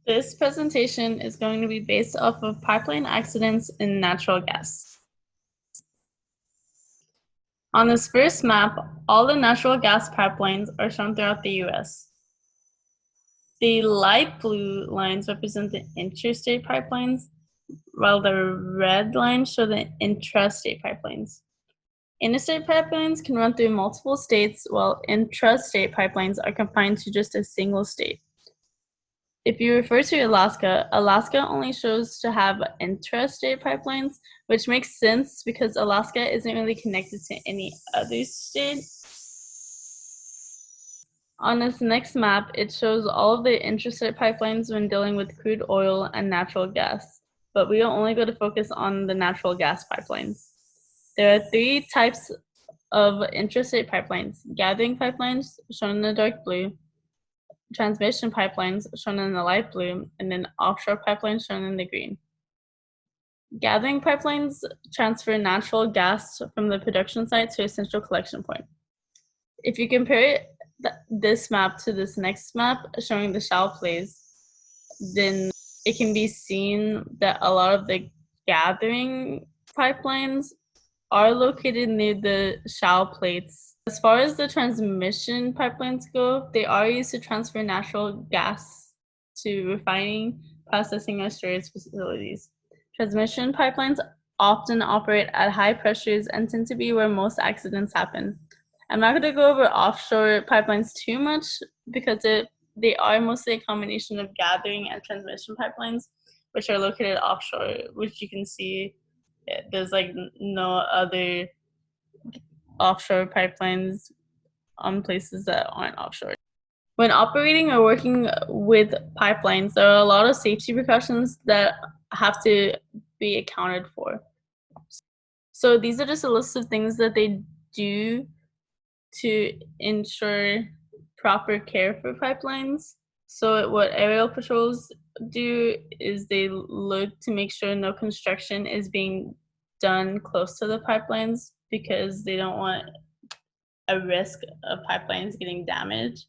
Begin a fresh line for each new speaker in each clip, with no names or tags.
This presentation is going to be based off of pipeline accidents in natural gas. On this first map, all the natural gas pipelines are shown throughout the US. The light blue lines represent the interstate pipelines, while the red lines show the intrastate pipelines. Interstate pipelines can run through multiple states, while intrastate pipelines are confined to just a single state. If you refer to Alaska, Alaska only shows to have intrastate pipelines, which makes sense because Alaska isn't really connected to any other state. On this next map, it shows all of the intrastate pipelines when dealing with crude oil and natural gas, but we are only going to focus on the natural gas pipelines. There are three types of intrastate pipelines: gathering pipelines, shown in the dark blue, transmission pipelines, shown in the light blue, and then offshore pipelines, shown in the green. Gathering pipelines transfer natural gas from the production site to a central collection point. If you compare this map to this next map showing the shale plays, then it can be seen that a lot of the gathering pipelines are located near the shale plates. As far as the transmission pipelines go, they are used to transfer natural gas to refining, processing, or storage facilities. Transmission pipelines often operate at high pressures and tend to be where most accidents happen. I'm not going to go over offshore pipelines too much because they are mostly a combination of gathering and transmission pipelines, which are located offshore, which you can see there's like no other offshore pipelines on places that aren't offshore. When operating or working with pipelines, there are a lot of safety precautions that have to be accounted for. So these are just a list of things that they do to ensure proper care for pipelines. So what aerial patrols do is they look to make sure no construction is being done close to the pipelines because they don't want a risk of pipelines getting damaged.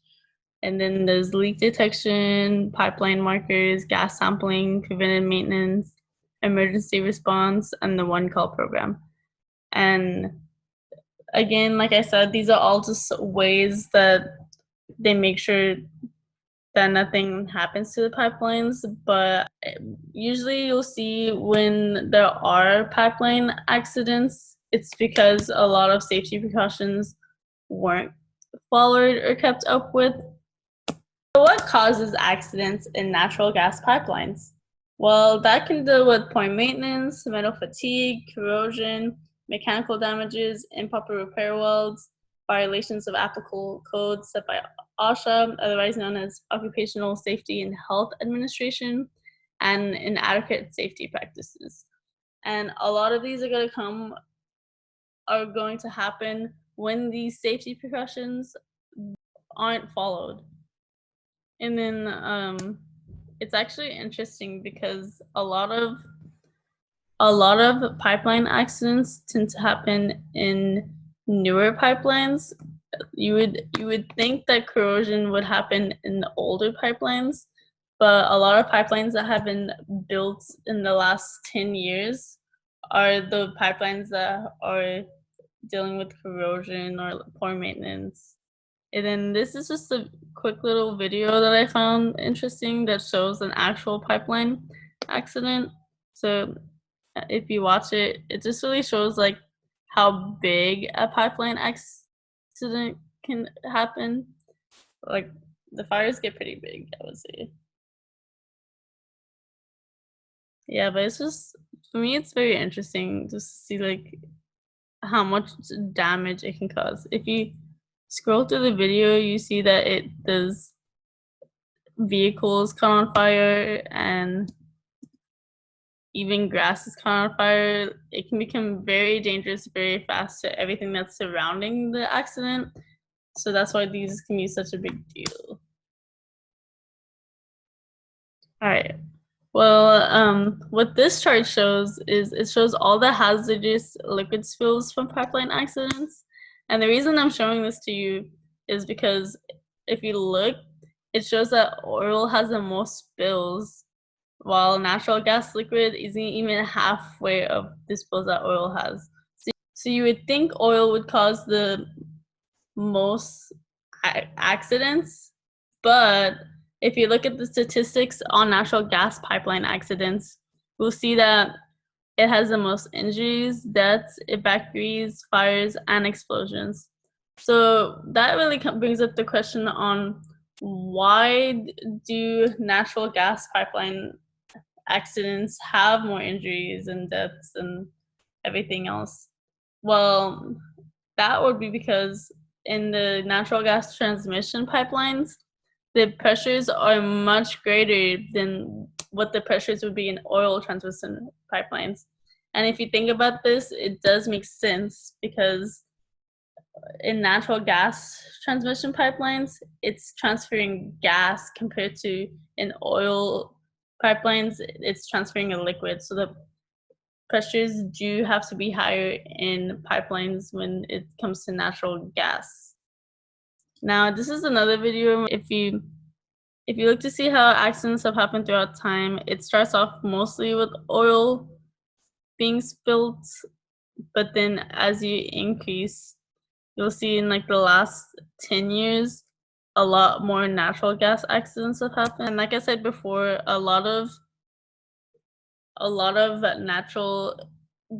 And then there's leak detection, pipeline markers, gas sampling, preventive maintenance, emergency response, and the one call program. And again, like I said, these are all just ways that they make sure that nothing happens to the pipelines. But usually you'll see when there are pipeline accidents, it's because a lot of safety precautions weren't followed or kept up with. So what causes accidents in natural gas pipelines? Well, that can deal with poor maintenance, metal fatigue, corrosion, mechanical damages, improper repair welds, violations of applicable codes set by OSHA, otherwise known as Occupational Safety and Health Administration, and inadequate safety practices. And a lot of these are going to happen when these safety precautions aren't followed. And then it's actually interesting because a lot of pipeline accidents tend to happen in newer pipelines. You would think that corrosion would happen in the older pipelines, but a lot of pipelines that have been built in the last 10 years are the pipelines that are dealing with corrosion or poor maintenance. And then this is just a quick little video that I found interesting that shows an actual pipeline accident. So if you watch it, it just really shows like how big a pipeline accident can happen. Like the fires get pretty big, I would say. Yeah, but it's just, for me, it's very interesting just to see like how much damage it can cause. If you scroll through the video, you see that it does vehicles caught on fire and even grass is caught on fire. It can become very dangerous very fast to everything that's surrounding the accident. So that's why these can be such a big deal. All right. Well, what this chart shows is it shows all the hazardous liquid spills from pipeline accidents. And the reason I'm showing this to you is because if you look, it shows that oil has the most spills, while natural gas liquid isn't even halfway of the spills that oil has. So you would think oil would cause the most accidents, but if you look at the statistics on natural gas pipeline accidents, we'll see that it has the most injuries, deaths, evacuees, fires, and explosions. So that really brings up the question on why do natural gas pipeline accidents have more injuries and deaths and everything else? Well, that would be because in the natural gas transmission pipelines, the pressures are much greater than what the pressures would be in oil transmission pipelines. And if you think about this, it does make sense because in natural gas transmission pipelines, it's transferring gas compared to in oil pipelines, it's transferring a liquid. So the pressures do have to be higher in pipelines when it comes to natural gas. Now, this is another video. If you look to see how accidents have happened throughout time, it starts off mostly with oil being spilled, but then as you increase, you'll see in like the last 10 years, a lot more natural gas accidents have happened. And like I said before, a lot of natural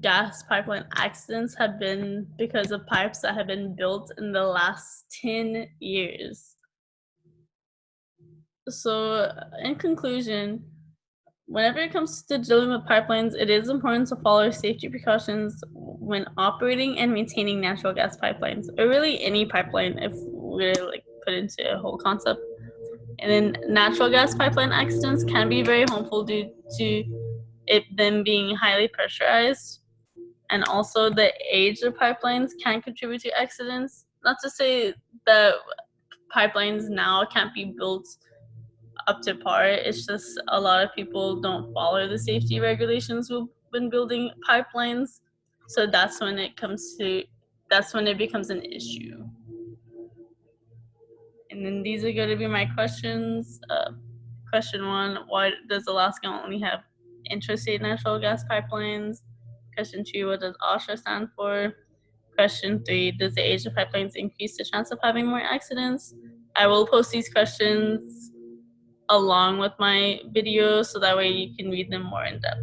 gas pipeline accidents have been because of pipes that have been built in the last 10 years. So, in conclusion, whenever it comes to dealing with pipelines, it is important to follow safety precautions when operating and maintaining natural gas pipelines, or really any pipeline if we're like put into a whole concept. And then natural gas pipeline accidents can be very harmful due to it them being highly pressurized, and also the age of pipelines can contribute to accidents. Not to say that pipelines now can't be built up to par, it's just a lot of people don't follow the safety regulations when building pipelines, so that's when it becomes an issue. And then these are going to be my questions. Question 1, why does Alaska only have interstate natural gas pipelines? Question 2, what does OSHA stand for? Question 3, does the age of pipelines increase the chance of having more accidents? I will post these questions along with my video so that way you can read them more in depth.